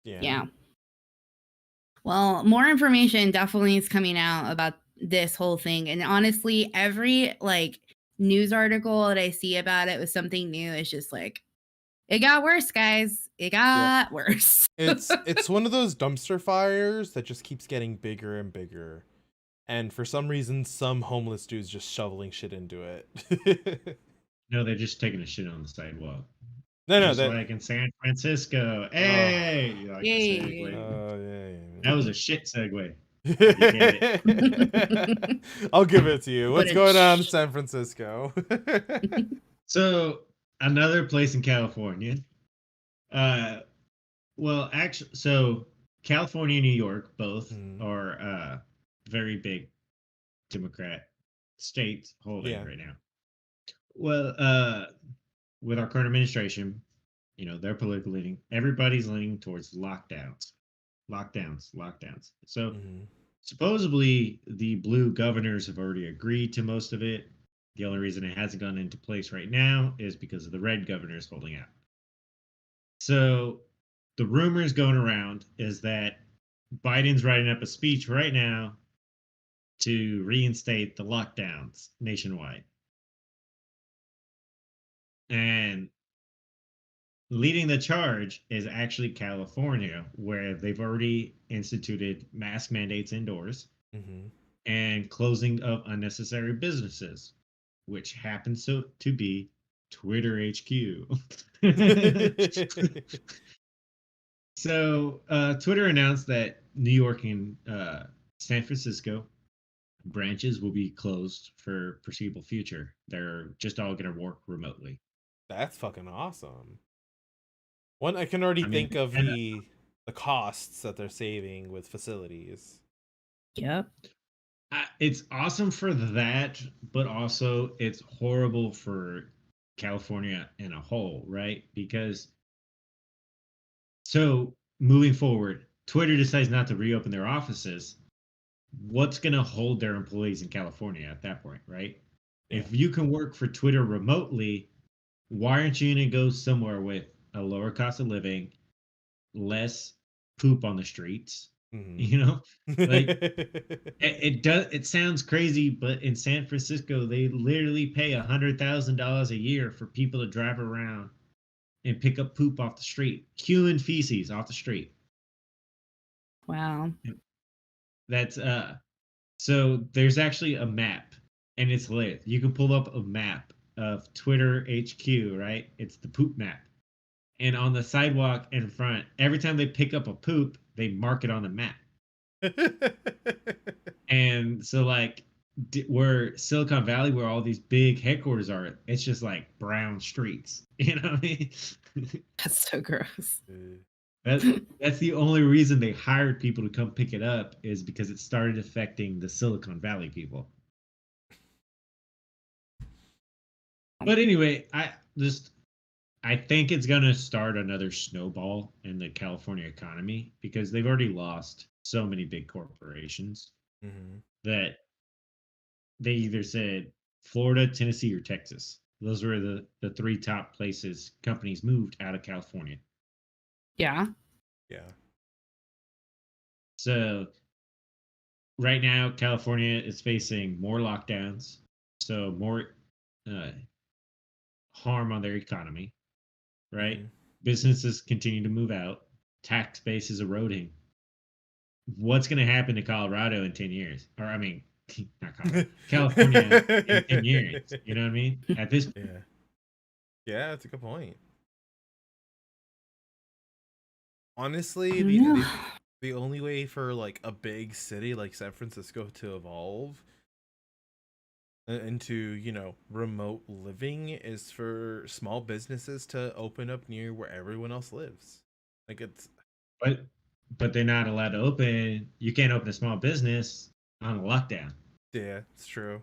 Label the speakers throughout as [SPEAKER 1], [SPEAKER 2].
[SPEAKER 1] Yeah. Well, more information definitely is coming out about this whole thing. And honestly, every like news article that I see about it with something new is just like, it got worse, guys. It got worse.
[SPEAKER 2] It's one of those dumpster fires that just keeps getting bigger and bigger. And for some reason, some homeless dude's just shoveling shit into it.
[SPEAKER 3] No, they're just taking a shit on the sidewalk.
[SPEAKER 2] No,
[SPEAKER 3] just like in San Francisco. Hey, you like
[SPEAKER 1] Yay.
[SPEAKER 3] the segue?
[SPEAKER 2] Yeah.
[SPEAKER 3] That was a shit segue.
[SPEAKER 2] I'll give it to you. What's going on in San Francisco?
[SPEAKER 3] So another place in California. Well, actually, so California and New York both are very big Democrat states holding right now. Well, with our current administration, you know, their political leaning, everybody's leaning towards lockdowns. So supposedly the blue governors have already agreed to most of it. The only reason it hasn't gone into place right now is because of the red governors holding out. So the rumors going around is that Biden's writing up a speech right now to reinstate the lockdowns nationwide. And leading the charge is actually California, where they've already instituted mask mandates indoors and closing of unnecessary businesses, which happens to be Twitter HQ. So Twitter announced that New York and San Francisco branches will be closed for foreseeable future. They're just all going to work remotely.
[SPEAKER 2] That's fucking awesome. One, I can already think of the costs that they're saving with facilities.
[SPEAKER 1] Yep.
[SPEAKER 3] It's awesome for that, but also it's horrible for California in a whole, right? Because so moving forward, Twitter decides not to reopen their offices. What's going to hold their employees in California at that point, right? Yeah. If you can work for Twitter remotely, why aren't you going to go somewhere with a lower cost of living, less poop on the streets? You know, like it sounds crazy, but in San Francisco, they literally pay $100,000 a year for people to drive around and pick up poop off the street, human feces off the street.
[SPEAKER 1] Wow.
[SPEAKER 3] That's so there's actually a map, and it's lit. You can pull up a map of Twitter HQ, right? It's the poop map. And on the sidewalk in front, every time they pick up a poop, they mark it on the map. And so, like, where Silicon Valley, where all these big headquarters are, it's just like brown streets. You know what I mean?
[SPEAKER 1] That's so gross.
[SPEAKER 3] That's the only reason they hired people to come pick it up, is because it started affecting the Silicon Valley people. But anyway, I think it's going to start another snowball in the California economy, because they've already lost so many big corporations that they either said Florida, Tennessee, or Texas. Those were the three top places companies moved out of California.
[SPEAKER 1] Yeah.
[SPEAKER 3] So right now, California is facing more lockdowns, so more harm on their economy, right? Businesses continue to move out. Tax base is eroding. What's going to happen to Colorado in 10 years? Or, I mean, not Colorado, California in 10 years. You know what I mean? At this point.
[SPEAKER 2] Yeah, that's a good point. Honestly, the only way for like a big city like San Francisco to evolve into, you know, remote living is for small businesses to open up near where everyone else lives. Like, it's
[SPEAKER 3] but they're not allowed to open. You can't open a small business on a lockdown.
[SPEAKER 2] Yeah, it's true.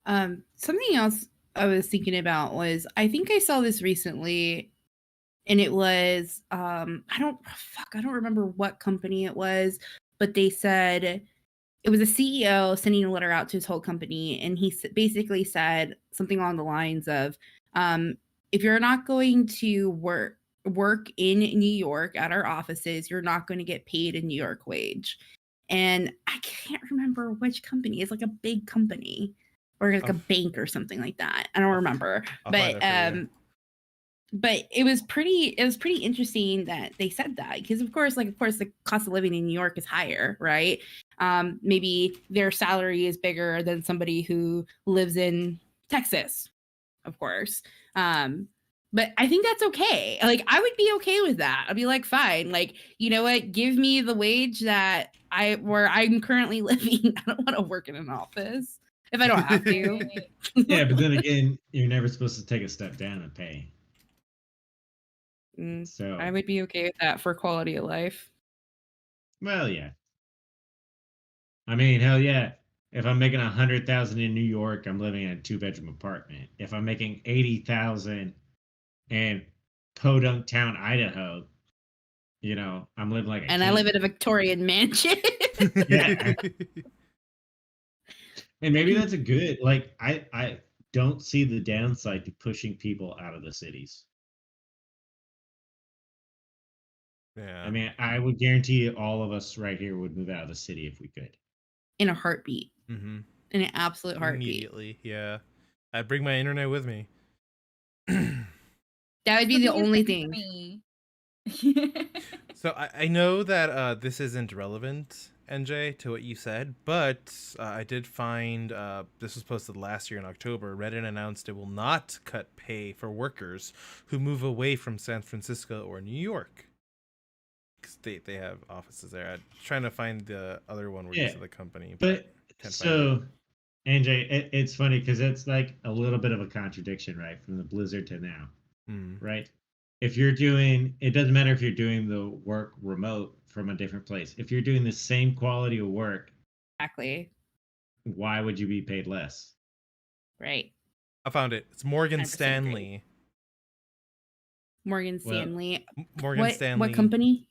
[SPEAKER 1] Something else I was thinking about was, I think I saw this recently, and it was I don't remember what company it was, but they said it was a CEO sending a letter out to his whole company, and he basically said something along the lines of, if you're not going to work, work in New York at our offices, you're not going to get paid a New York wage. And I can't remember which company. It's like a big company or like a bank or something like that. I don't remember.
[SPEAKER 2] I'll find that for you.
[SPEAKER 1] But it was pretty interesting that they said that, because of course the cost of living in New York is higher, right? Maybe their salary is bigger than somebody who lives in Texas, of course. But I think that's okay. Like, I would be okay with that. I'd be like, fine. Like, you know what? Give me the wage that where I'm currently living. I don't want to work in an office if I don't have to.
[SPEAKER 3] Yeah, but then again, you're never supposed to take a step down in pay. So
[SPEAKER 1] I would be okay with that for quality of life.
[SPEAKER 3] Well, yeah. I mean, hell yeah. If I'm making 100,000 in New York, I'm living in a 2-bedroom apartment. If I'm making 80,000 in Podunk Town, Idaho, you know, I'm living like a
[SPEAKER 1] And I live in a Victorian mansion.
[SPEAKER 3] Yeah. And maybe that's a good, like, I don't see the downside to pushing people out of the cities.
[SPEAKER 2] Yeah.
[SPEAKER 3] I mean, I would guarantee all of us right here would move out of the city if we could.
[SPEAKER 1] In a heartbeat.
[SPEAKER 2] Mm-hmm.
[SPEAKER 1] In an absolute heartbeat.
[SPEAKER 2] Immediately, yeah. I'd bring my internet with me.
[SPEAKER 1] That would be the only thing.
[SPEAKER 2] So I know that this isn't relevant, NJ, to what you said, but I did find this was posted last year in October. Reddit announced it will not cut pay for workers who move away from San Francisco or New York. They have offices there. I'm trying to find the other one where you said the company, but can't
[SPEAKER 3] so NJ, it's funny because it's like a little bit of a contradiction, right, from the Blizzard to now, right? If you're doing, it doesn't matter if you're doing the work remote from a different place. If you're doing the same quality of work,
[SPEAKER 1] exactly,
[SPEAKER 3] why would you be paid less?
[SPEAKER 1] Right.
[SPEAKER 2] I found it. It's Morgan Stanley.
[SPEAKER 1] Morgan Stanley.
[SPEAKER 2] Morgan Stanley.
[SPEAKER 1] What company?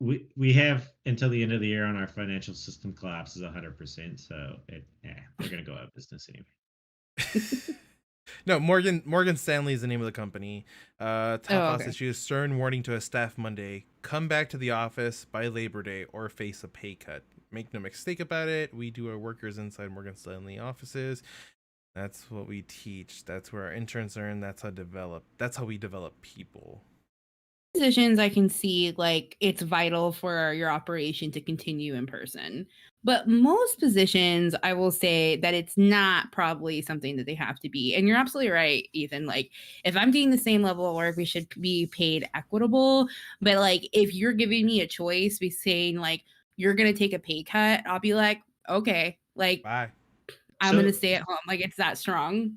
[SPEAKER 3] We have until the end of the year on our financial system collapses 100%. So they're gonna go out of business anyway.
[SPEAKER 2] No, Morgan Stanley is the name of the company. Top boss issues stern warning to his staff Monday: come back to the office by Labor Day or face a pay cut. Make no mistake about it, we do our workers inside Morgan Stanley offices. That's what we teach. That's where our interns are, and that's how we develop people.
[SPEAKER 1] Positions I can see, like, it's vital for your operation to continue in person, but most positions I will say that it's not probably something that they have to be. And you're absolutely right, Ethan. Like, if I'm doing the same level of work, we should be paid equitable. But like, if you're giving me a choice, be saying like you're gonna take a pay cut, I'll be like, okay, like,
[SPEAKER 2] bye,
[SPEAKER 1] I'm gonna stay at home. Like, it's that strong.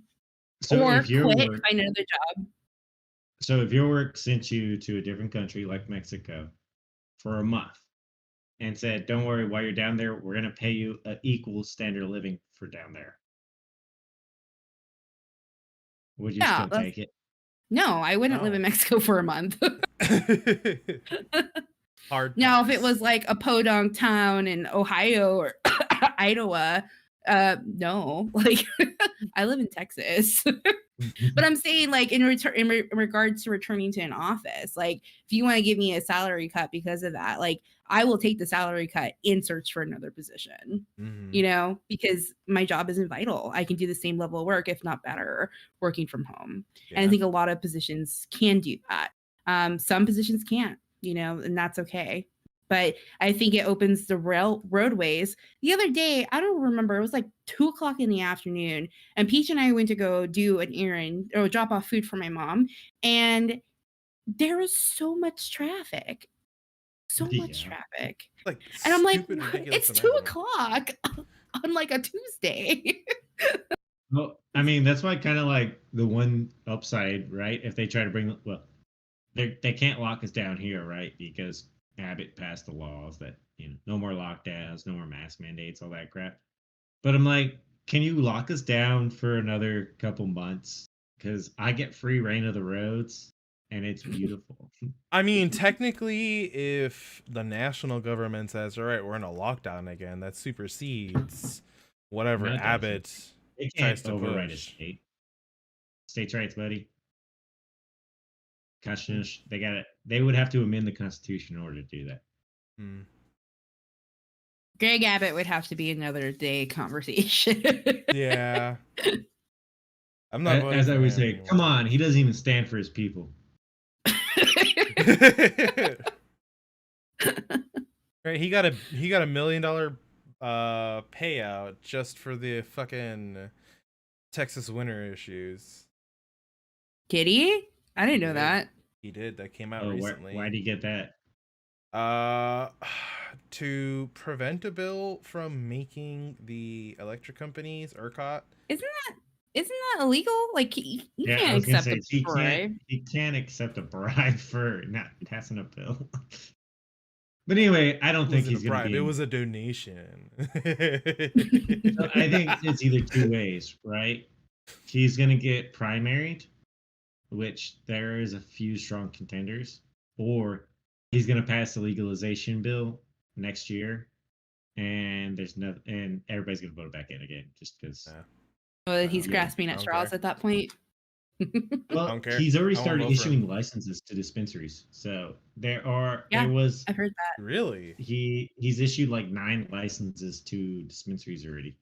[SPEAKER 3] So
[SPEAKER 1] or
[SPEAKER 3] if
[SPEAKER 1] quit, find another job.
[SPEAKER 3] So if your work sent you to a different country like Mexico for a month and said, don't worry, while you're down there, we're going to pay you an equal standard of living for down there, would you still take it?
[SPEAKER 1] No, I wouldn't live in Mexico for a month.
[SPEAKER 2] Hard.
[SPEAKER 1] Now, if it was like a podunk town in Ohio or Iowa, no, like I live in Texas. But I'm saying, like, in regards to returning to an office, like, if you want to give me a salary cut because of that, like, I will take the salary cut and search for another position, you know, because my job isn't vital. I can do the same level of work, if not better, working from home. And I think a lot of positions can do that. Some positions can't, you know, and that's okay. But I think it opens the roadways. The other day, I don't remember, it was like 2:00 in the afternoon, and Peach and I went to go do an errand or drop off food for my mom, and there was so much traffic. So much traffic.
[SPEAKER 2] Like,
[SPEAKER 1] and I'm like, it's 2:00 on like a Tuesday.
[SPEAKER 3] Well, I mean, that's why kind of like the one upside, right? If they try to bring, well, they can't lock us down here, right? Because Abbott passed the laws that, you know, no more lockdowns, no more mask mandates, all that crap. But I'm like, can you lock us down for another couple months? Because I get free reign of the roads and it's beautiful.
[SPEAKER 2] I mean, technically, if the national government says, all right, we're in a lockdown again, that supersedes whatever Abbott
[SPEAKER 3] they can't override a state. States' rights, buddy. Constitution. They would have to amend the Constitution in order to do that.
[SPEAKER 2] Hmm.
[SPEAKER 1] Greg Abbott would have to be another day conversation.
[SPEAKER 2] Yeah. I'm not voting
[SPEAKER 3] As
[SPEAKER 2] for
[SPEAKER 3] I would
[SPEAKER 2] him
[SPEAKER 3] say,
[SPEAKER 2] anymore.
[SPEAKER 3] come on, he doesn't even stand for his people.
[SPEAKER 2] Right, he got a $1 million payout just for the fucking Texas winter issues.
[SPEAKER 1] Did he? I didn't know
[SPEAKER 2] Yeah.
[SPEAKER 1] that.
[SPEAKER 2] He did. That came out
[SPEAKER 3] Oh,
[SPEAKER 2] recently.
[SPEAKER 3] why did he get that?
[SPEAKER 2] To prevent a bill from making the electric companies, ERCOT.
[SPEAKER 1] Isn't that illegal? Like you
[SPEAKER 3] Yeah, I
[SPEAKER 1] can't
[SPEAKER 3] was gonna
[SPEAKER 1] accept
[SPEAKER 3] say
[SPEAKER 1] a bribe.
[SPEAKER 3] he can't accept a bribe for not passing a bill. But anyway, I don't
[SPEAKER 2] It
[SPEAKER 3] think
[SPEAKER 2] wasn't
[SPEAKER 3] he's
[SPEAKER 2] a
[SPEAKER 3] gonna
[SPEAKER 2] bribe.
[SPEAKER 3] be.
[SPEAKER 2] It was a donation.
[SPEAKER 3] So I think it's either two ways, right? He's gonna get primaried, which there is a few strong contenders, or he's gonna pass the legalization bill next year, and and everybody's gonna vote back in again just because.
[SPEAKER 2] Yeah.
[SPEAKER 1] Well, he's
[SPEAKER 2] Yeah,
[SPEAKER 1] grasping
[SPEAKER 2] I
[SPEAKER 1] at
[SPEAKER 2] don't
[SPEAKER 1] straws
[SPEAKER 2] care.
[SPEAKER 1] at that point.
[SPEAKER 3] Well,
[SPEAKER 2] don't care.
[SPEAKER 3] he's already
[SPEAKER 2] I won't
[SPEAKER 3] started
[SPEAKER 2] vote for him.
[SPEAKER 3] issuing licenses to dispensaries. So
[SPEAKER 1] Yeah,
[SPEAKER 3] there was
[SPEAKER 1] I've heard that.
[SPEAKER 2] Really?
[SPEAKER 3] he's issued like 9 licenses to dispensaries already.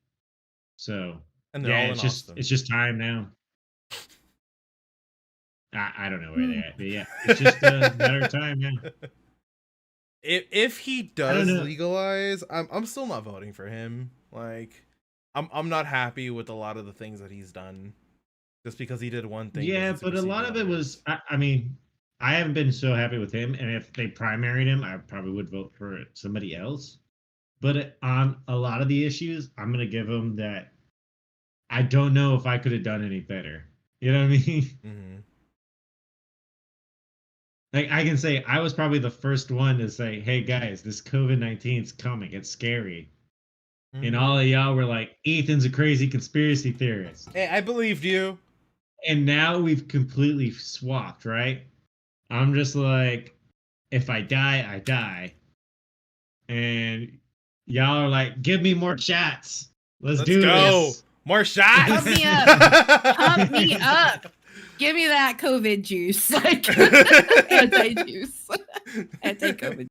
[SPEAKER 3] So
[SPEAKER 2] And they're all in Austin.
[SPEAKER 3] it's just time now. I don't know where they're at, but yeah, it's just a matter of time now.
[SPEAKER 2] If he
[SPEAKER 3] don't
[SPEAKER 2] does
[SPEAKER 3] know.
[SPEAKER 2] legalize, I'm still not voting for him. Like, I'm not happy with a lot of the things that he's done. Just because he did one thing.
[SPEAKER 3] Yeah,
[SPEAKER 2] doesn't
[SPEAKER 3] but a
[SPEAKER 2] supersede
[SPEAKER 3] lot
[SPEAKER 2] the
[SPEAKER 3] of it
[SPEAKER 2] others.
[SPEAKER 3] was. I mean, I haven't been so happy with him, and if they primaried him, I probably would vote for somebody else. But on a lot of the issues, I'm gonna give him that. I don't know if I could have done any better. You know what I mean?
[SPEAKER 2] Mm-hmm.
[SPEAKER 3] Like I can say, I was probably the first one to say, "Hey guys, this COVID-19 is coming. It's scary."
[SPEAKER 2] Mm-hmm.
[SPEAKER 3] And all of y'all were like, "Ethan's a crazy conspiracy theorist."
[SPEAKER 2] Hey, I believed you.
[SPEAKER 3] And now we've completely swapped, right? I'm just like, if I die, I die. And y'all are like, give me more shots. Let's do
[SPEAKER 2] go.
[SPEAKER 3] this.
[SPEAKER 2] More shots.
[SPEAKER 1] Pump me up. Pump me up. Give me that COVID juice. Like anti juice. Anti-COVID